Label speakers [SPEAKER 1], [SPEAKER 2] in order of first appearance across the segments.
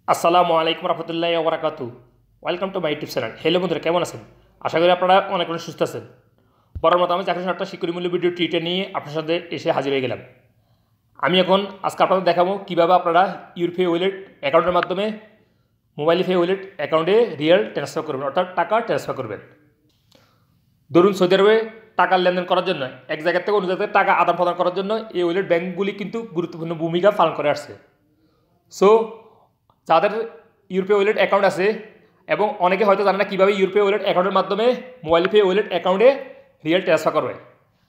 [SPEAKER 1] আসসালামু আলাইকুম রহমতুল্লাহি ওয়া বারাকাতুহু। Welcome to my YouTube channel. Hello বন্ধুরা, কেমন আছেন? আশা করি আপনারা অনেক সুস্থ আছেন। বরাবর মতো আমি চাকরি একটা শিক্ষণমূলক ভিডিও ট্রিটে নিয়ে আপনার সাথে এসে হাজির হয়ে গেলাম। আমি এখন আজকে আপনাদের দেখাবো কীভাবে আপনারা ইউরপে ওয়ালেট অ্যাকাউন্টের মাধ্যমে মোবাইল পে ওয়ালেট অ্যাকাউন্টে রিয়েল ট্রান্সফার করবেন, অর্থাৎ টাকা ট্রান্সফার করবেন। ধরুন সৌদি আরবে টাকার লেনদেন করার জন্য, এক জায়গা থেকে অন্য জায়গায় টাকা আদান প্রদান করার জন্য এই ওয়ালেট ব্যাঙ্কগুলি কিন্তু গুরুত্বপূর্ণ ভূমিকা পালন করে আসছে। সো যাদের ইউরপে ওয়ালেট অ্যাকাউন্ট আছে এবং অনেকে হয়তো জানে না কীভাবে ইউরপে ওয়ালেট অ্যাকাউন্টের মাধ্যমে মোবাইল পে ওয়ালেট অ্যাকাউন্টে রিয়েল ট্রান্সফার করবে,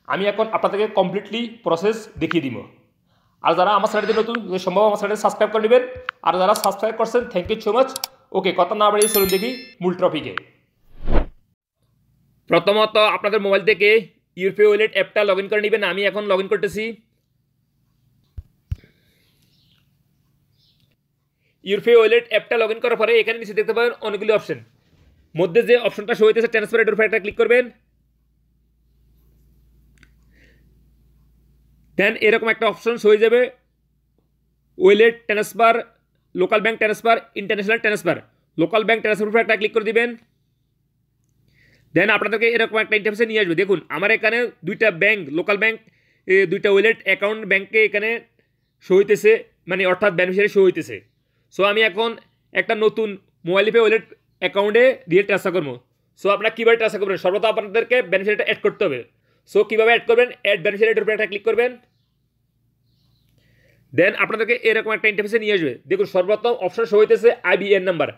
[SPEAKER 1] আমি এখন আপনাদেরকে কমপ্লিটলি প্রসেস দেখিয়ে দিব। আর যারা আমার চ্যানেলটি নতুন, যদি সম্ভব আমার চ্যানেলটি সাবস্ক্রাইব করে নেবেন। আর যারা সাবস্ক্রাইব করছেন, থ্যাংক ইউ সো মাচ। ওকে, কথা না বাড়িয়ে চলুন দেখি মূল টপিকে। প্রথমত আপনাদের মোবাইল থেকে ইউরপে ওয়ালেট অ্যাপটা লগ ইন করে নেবেন। আমি এখন লগ ইন করতেছি। ইউরপে ওয়ালেট অ্যাপটা লগ ইন করার পরে এখানে নিচে দেখতে পাবেন অনেকগুলি অপশন। মধ্যে যে অপশনটা শো হইতেছে ট্রান্সফার এর উপর একটা ক্লিক করবেন। দেন এরকম একটা অপশন শো হয়ে যাবে wallet transfer, local bank transfer, international transfer. Local bank transfer উপর একটা ক্লিক করে দিবেন। দেন আপনাদেরকে এরকম একটা ইন্টারফেসে নিয়ে আসবে। দেখুন আমার এখানে দুইটা ব্যাংক, লোকাল ব্যাংক, দুইটা ওয়ালেট অ্যাকাউন্ট ব্যাংকে এখানে শো হইতেছে, মানে অর্থাৎ বেনিফিশিয়ারি শো হইতেছে। সো আমি এখন একটা নতুন মোবাইল পে ওয়ালেট অ্যাকাউন্টে রিয়েল ট্রান্সফার করবো। সো আপনারা কীভাবে ট্রান্সফার করবেন, সর্বপ্রথম আপনাদেরকে বেনিফিশিয়ারিটা অ্যাড করতে হবে। সো কীভাবে অ্যাড করবেন, অ্যাড বেনিফিশিয়ারির উপরে একটা ক্লিক করবেন। দেন আপনাদেরকে এরকম একটা ইন্টারফেসে নিয়ে আসবে। দেখুন সর্বপ্রথম অপশন শো হইতেছে আইবিএন নাম্বার।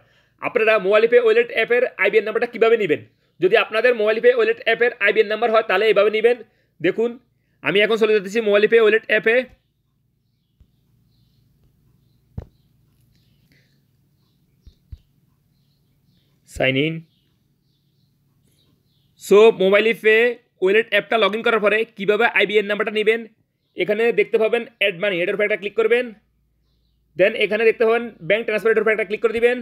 [SPEAKER 1] আপনারা মোবাইল পে ওয়ালেট অ্যাপের আইবিএন নাম্বারটা কীভাবে নেবেন? যদি আপনাদের মোবাইল পে ওয়ালেট অ্যাপের আইবিএন নাম্বার হয় তাহলে এভাবে নেবেন। দেখুন আমি এখন চলে যেতেছি মোবাইল পে ওয়ালেট অ্যাপে। Sign in. So mobile pay wallet অ্যাপটা লগ ইন করার পরে কীভাবে আইবিএন নাম্বারটা নেবেন, এখানে দেখতে পাবেন অ্যাড মানি, এটার উপর একটা ক্লিক করবেন। দেন এখানে দেখতে পাবেন ব্যাঙ্ক ট্রান্সফারের উপর একটা ক্লিক করে দিবেন।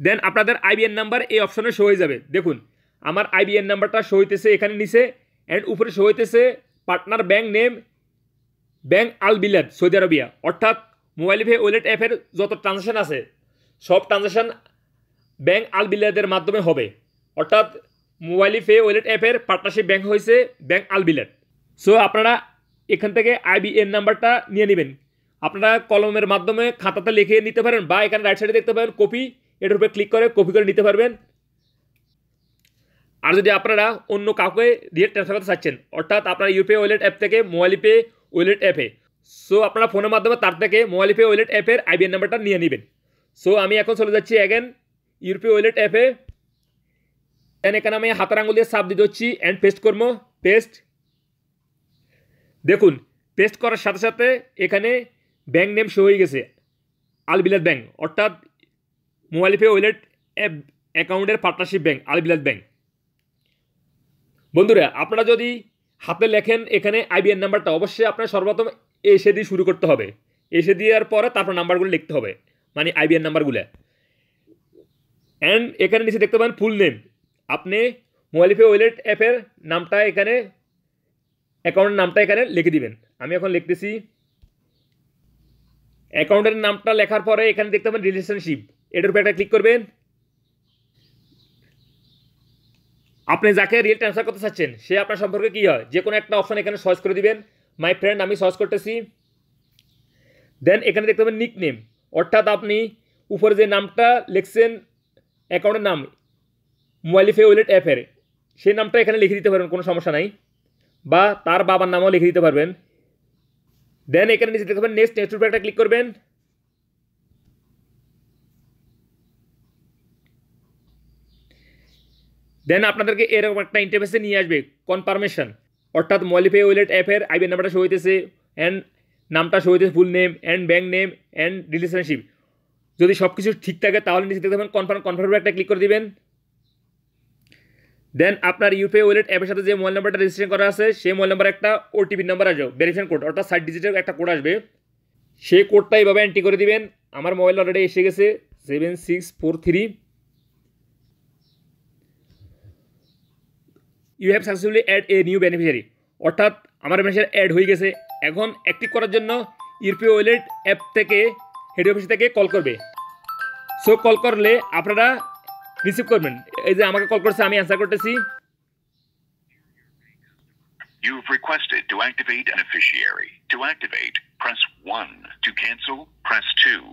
[SPEAKER 1] দেন আপনাদের আইবিএন নাম্বার এই অপশনে শো হয়ে যাবে। দেখুন আমার আইবিএন নাম্বারটা শো হইতেছে এখানে নিচে, অ্যান্ড উপরে শো হইতেছে পার্টনার ব্যাঙ্ক নেম ব্যাঙ্ক আল বিলাদ সৌদি আরবিয়া। অর্থাৎ মোবাইল পে ওয়ালেট অ্যাপের যত ট্রানজাকশন আছে সব ট্রানজাকশন ব্যাঙ্ক আল বিলাদের মাধ্যমে হবে। অর্থাৎ মোবাইল পে ওয়ালেট অ্যাপের পার্টনারশিপ ব্যাঙ্ক হয়েছে ব্যাঙ্ক আল বিলাদ। সো আপনারা এখান থেকে আইবিএন নাম্বারটা নিয়ে নেবেন। আপনারা কলমের মাধ্যমে খাতাতে লিখে নিতে পারেন, বা এখানে রাইট সাইডে দেখতে পাবেন কপি, এটার উপরে ক্লিক করে কপি করে নিতে পারবেন। আর যদি আপনারা অন্য কাউকে রিয়েল ট্রান্সফার করতে চাচ্ছেন, অর্থাৎ আপনারা ইউপে ওয়ালেট অ্যাপ থেকে মোবাইল পে ওয়ালেট অ্যাপে, সো আপনারা ফোনের মাধ্যমে তার থেকে মোবাইল পে ওয়ালেট অ্যাপের আইবিএন নাম্বারটা নিয়ে নেবেন। সো আমি এখন চলে যাচ্ছি অ্যাগেন ইউরপে ওয়ালেট অ্যাপে। দেন এখানে আমি হাতের আঙুল দিয়ে চাপ দিতে হচ্ছি অ্যান্ড পেস্ট করবো। পেস্ট। দেখুন পেস্ট করার সাথে সাথে এখানে ব্যাঙ্ক নেম শো হয়ে গেছে আল বিলাদ ব্যাঙ্ক, অর্থাৎ মোবাইল পে ওয়ালেট অ্যাপ অ্যাকাউন্টের পার্টনারশিপ ব্যাঙ্ক আল বিলাদ ব্যাঙ্ক। বন্ধুরা আপনারা যদি হাতে লেখেন এখানে আইবিএন নাম্বারটা, অবশ্যই আপনার সর্বপ্রথম এসে দিয়ে শুরু করতে হবে। এসে দেওয়ার পরে তারপর নাম্বারগুলো লিখতে হবে, মানে আইবিএন নাম্বারগুলো। অ্যান্ড এখানে নিচে দেখতে পাবেন ফুল নেম। আপনি মোবাইল পে ওয়ালেট অ্যাপের নামটা এখানে, অ্যাকাউন্টের নামটা এখানে লিখে দিবেন। আমি এখন লিখতেছি। অ্যাকাউন্টের নামটা লেখার পরে এখানে দেখতে পাবেন রিলেশনশিপ, এটার উপর একটা ক্লিক করবেন। আপনি যাকে রিয়েল ট্রান্সফার করতে চাচ্ছেন সে আপনার সম্পর্কে কী হয়, যে কোনো একটা অপশন এখানে সার্চ করে দিবেন। মাই ফ্রেন্ড আমি সার্চ করতেছি। দেন এখানে দেখতে পাবেন নিক নেম, অর্থাৎ আপনি উপরে যে নামটা লিখছেন অ্যাকাউন্টের নাম মোবাইল পে ওয়ালেট অ্যাপের, সেই নামটা এখানে লিখে দিতে পারবেন, কোনো সমস্যা নাই, বা তার বাবার নামও লিখে দিতে পারবেন। দেন এখানে নিচে দেখতে পাবেন নেক্সট, নেক্সট উপরে একটা ক্লিক করবেন। দেন আপনাদেরকে এরকম একটা ইন্টারফেসে নিয়ে আসবে কনফার্মেশন, অর্থাৎ মোবাইল পে ওয়ালেট অ্যাপের আইবিএন নাম্বারটা শো হইতেছে, অ্যান্ড নামটা শো হইতেছে full name and bank name and relationship. যদি সব কিছু ঠিক থাকে তাহলে নিচে দেখতে পাবেন কনফার্ম একটা ক্লিক করে দিবেন। দেন আপনার ইউপে ওয়ালেট অ্যাপের সাথে যে মোবাইল নাম্বারটা রেজিস্ট্রেশন করা আছে সেই মোবাইল নাম্বার একটা ওটিপি নাম্বার আসবে, ভেরিফিকেশন কোড, অর্থাৎ 60 ডিজিটের একটা কোড আসবে। সেই কোডটা এইভাবে এন্ট্রি করে দিবেন। আমার মোবাইল অলরেডি এসে গেছে 7643। You have successfully add a new beneficiary, অর্থাৎ আমার বেনিফিশিয়ারি অ্যাড হয়ে গেছে। এখন অ্যাক্টিভ করার জন্য ইউরপে ওয়ালেট অ্যাপ থেকে হেড অফিস থেকে কল করবে। সো কল করলে আপনারা রিসিভ করবেন। এই যে আমাকে কল করছে, আমি অ্যান্সার করতেছি।
[SPEAKER 2] You've requested to activate an beneficiary. To activate, press 1. To cancel, press 2.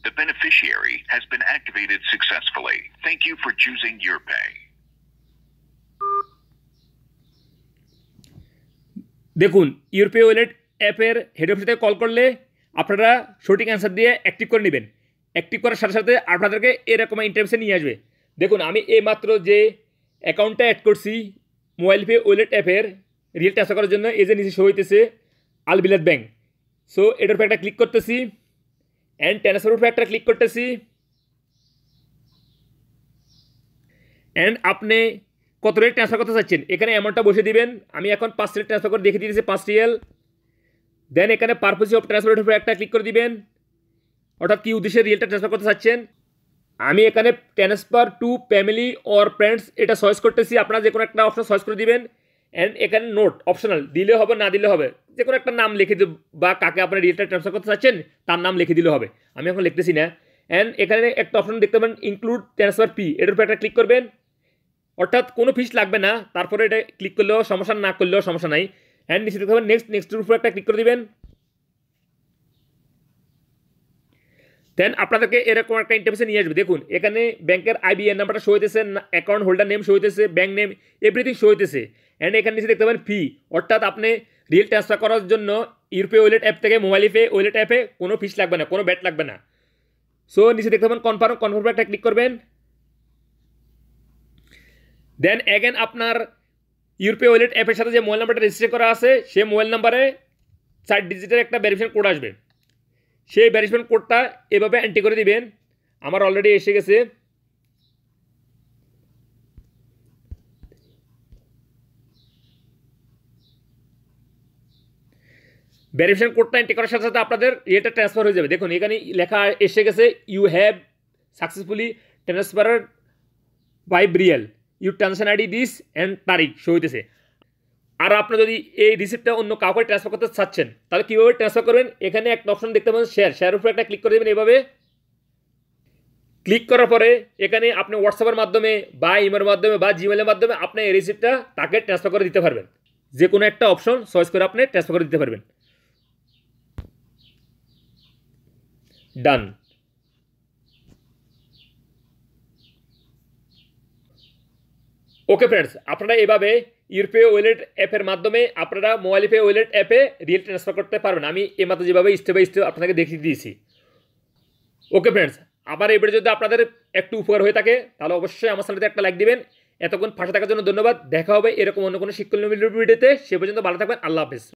[SPEAKER 2] The beneficiary has been activated successfully. Thank you for choosing Urpay.
[SPEAKER 1] দেখুন, ইউরপে ওয়ালেট অ্যাপের হেড অফিস থেকে কল করলে আপনারা সঠিক অ্যান্সার দিয়ে অ্যাক্টিভ করে নেবেন। অ্যাক্টিভ করার সাথে সাথে আপনাদেরকে এরকম ইন্টারফেসে নিয়ে আসবে। দেখুন, আমি এইমাত্র যে অ্যাকাউন্টটা অ্যাড করছি মোবাইল পে ওয়ালেট অ্যাপের রিয়েল ট্রান্সফার করার জন্য, এই যে নিচে শো হইতেছে আল বিলাদ ব্যাংক। সো এটার উপর একটা ক্লিক করতেছি অ্যান্ড ট্রান্সফার উপর একটা ক্লিক করতেছি। অ্যান্ড আপনি কত রেট ট্রান্সফার করতে চাচ্ছেন এখানে অ্যামাউন্টটা বসে দিবেন। আমি এখন 5 রিয়াল ট্রান্সফার করে দেখে দিয়েছি 5 রিয়াল। দেন এখানে পারপোজ অফ ট্রান্সফারের উপর একটা ক্লিক করে দিবেন, অর্থাৎ কী উদ্দেশ্যে রিয়েলটা ট্রান্সফার করতে চাচ্ছেন। আমি এখানে transfer to family or friends এটা চয়েস করতেছি। আপনারা যে কোনো একটা অপশন চয়েস করে দিবেন। অ্যান্ড এখানে নোট অপশনাল, দিলে হবে না দিলে হবে, যে কোনো একটা নাম লিখে দেব বা কাকে আপনারা রিয়েলটা ট্রান্সফার করতে চাচ্ছেন তার নাম লিখে দিলে হবে। আমি এখন লিখতেছি না। অ্যান্ড এখানে একটা অপশন দেখতে পাবেন ইনক্লুড ট্রান্সফার ফি, এটার উপর একটা ক্লিক করবেন, অর্থাৎ কোনো ফিস লাগবে না। তারপরে এটা ক্লিক করলেও সমস্যা, না করলেও সমস্যা নাই। অ্যান্ড নিচে দেখতে পাবেন নেক্সটের উপর একটা ক্লিক করে দিবেন। দেন আপনাদেরকে এরকম একটা ইন্টারফেসে নিয়ে আসবে। দেখুন, এখানে ব্যাংকের আইবিএন নাম্বারটা শো হইতেছে, অ্যাকাউন্ট হোল্ডার নেম শো হইতেছে, ব্যাংক নেম, এভরিথিং শো হইতেছে। অ্যান্ড এখানে নিচে দেখতে পাবেন ফি, অর্থাৎ আপনি রিয়েল ট্রান্সফার করার জন্য ইউরপে ওয়ালেট অ্যাপ থেকে মোবাইল পে ওয়ালেট অ্যাপে কোনো ফিস লাগবে না, কোনো ব্যাট লাগবে না। সো নিচে দেখতে পাবেন কনফার্ম একটা ক্লিক করবেন। দেন অ্যাগেন আপনার ইউরপে ওয়ালেট অ্যাপের সাথে যে মোবাইল নাম্বারটা রেজিস্টার করা আছে সেই মোবাইল নাম্বারে 4 ডিজিটের একটা ভেরিফিকেশন কোড আসবে। সেই ভেরিফিকেশন কোডটা এভাবে এন্ট্রি করে দিবেন। আমার অলরেডি এসে গেছে। ভেরিফিকেশন কোডটা এন্ট্রি করার সাথে সাথে আপনাদের ইয়েটা ট্রান্সফার হয়ে যাবে। দেখুন, এখানে লেখা এসে গেছে you have successfully transferred 5 riyal, you transaction ID this and তারিখ শো হইতেছে। আর আপনি যদি এই রিসিপ্টটা অন্য কাউকে ট্রান্সফার করতে চাচ্ছেন তাহলে কীভাবে ট্রান্সফার করবেন, এখানে একটা অপশন দেখতে পাবেন শেয়ার উপরে একটা ক্লিক করে দেবেন। এভাবে ক্লিক করার পরে এখানে আপনি হোয়াটসঅ্যাপের মাধ্যমে বা ইমেলের মাধ্যমে বা জিমেলের মাধ্যমে আপনি এই রিসিপ্টটা তাকে ট্রান্সফার করে দিতে পারবেন। যে কোনো একটা অপশন চয়েস করে আপনি ট্রান্সফার করে দিতে পারবেন। ডান। ওকে ফ্রেন্ডস, আপনারা এভাবে ইউরপে ওয়ালেট অ্যাপের মাধ্যমে আপনারা মোবাইল পে ওয়ালেট অ্যাপে রিয়েল ট্রান্সফার করতে পারবেন। আমি এইমাত্র যেভাবে স্টেপ বাই স্টেপ আপনাকে দেখিয়ে দিয়েছি। ওকে ফ্রেন্ডস, আমার এই ভিডিও যদি আপনাদের একটু উপকার হয়ে থাকে তাহলে অবশ্যই আমার চ্যানেলতে একটা লাইক দিবেন। এতক্ষণ পাশে থাকার জন্য ধন্যবাদ। দেখা হবে এরকম অন্য কোনো শিক্ষণীয় ভিডিওতে। সে পর্যন্ত ভালো থাকবেন। আল্লাহ হাফেজ।